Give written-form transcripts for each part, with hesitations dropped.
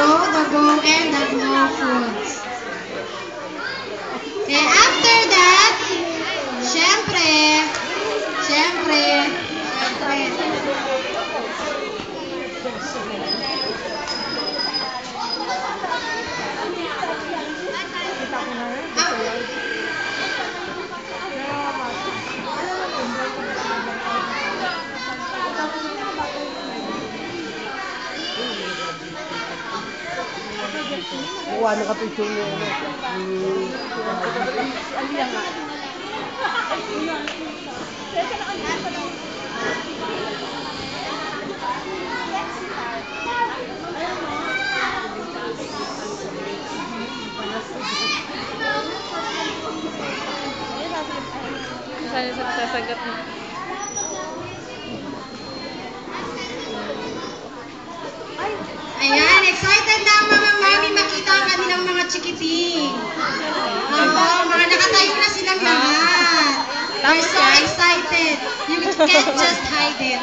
the go, and the flow foods. And after that, syempre, Kuha na kapitong niya. Saan sa sasagot mo? Ayan, excited na ang mga mami makita ang kanilang mga chikiting. Oo, mga nakatayo na silang lahat. They're so excited. You can't just hide it.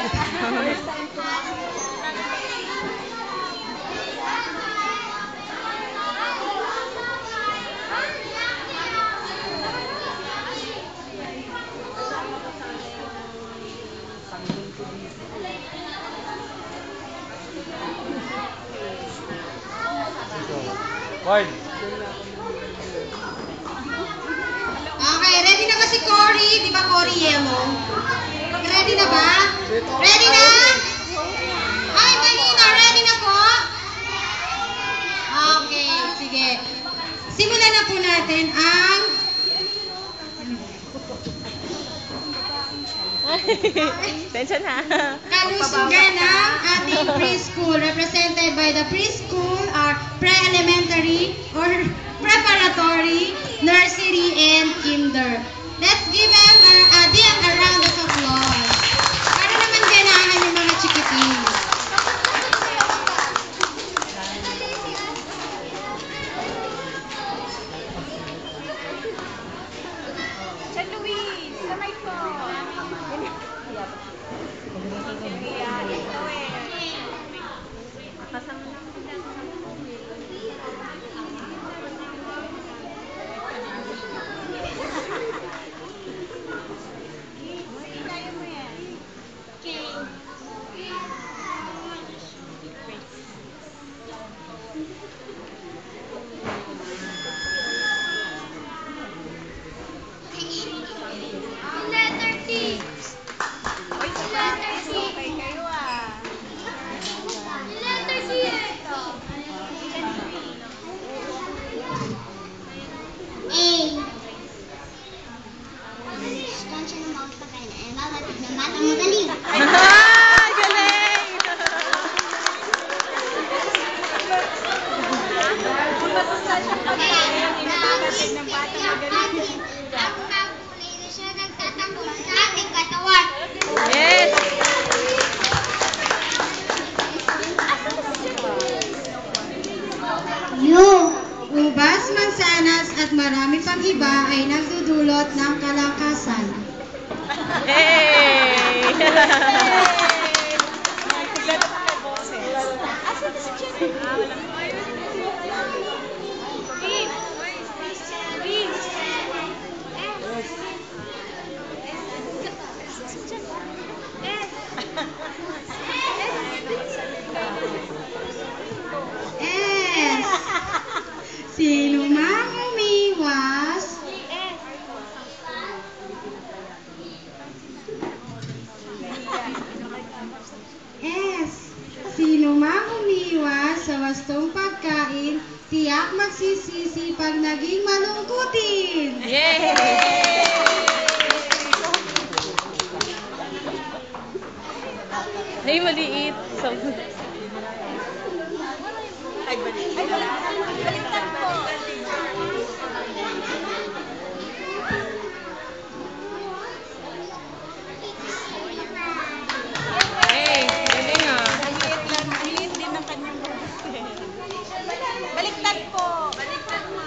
Ward. Okay, ready na ba si Cory? Di ba Cory yellow? Ready na ba? Ready na? Ay, mahina. Ready na po? Okay, sige. Simulan na po natin ang Tension ha. kalusugan ng ating preschool. Represented by the preschool are pre-elementary or preparatory, nursery, and kinder. Let's give them a round of applause. Para naman ganahan yung mga chikiting. San Luis, kamay po. Letter T. Oy, sa letter T. Okay kayo ah. Letter T. A. Stansya ng mga pagkain ay mabatid na matang magaling. Galing! Yes! Ubas, mansanas at marami pang iba ay nagdudulot ng kalakasan. Hey! S. Sino mang umiwas? S. Sino mang umiwas sa wastong pagkain, tiyak magsisisi pag naging malungkutin. Yay! Hey, maliit. So, Baliktad po. hey, galing ah. Maliit din ang kanyang baliktad po. Baliktad mo.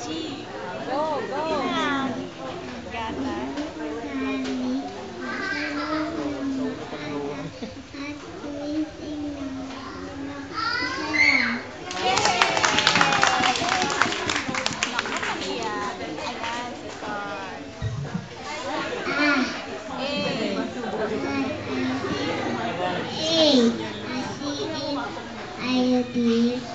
G. Go, go. Gata. At amazing A. A C in iodine.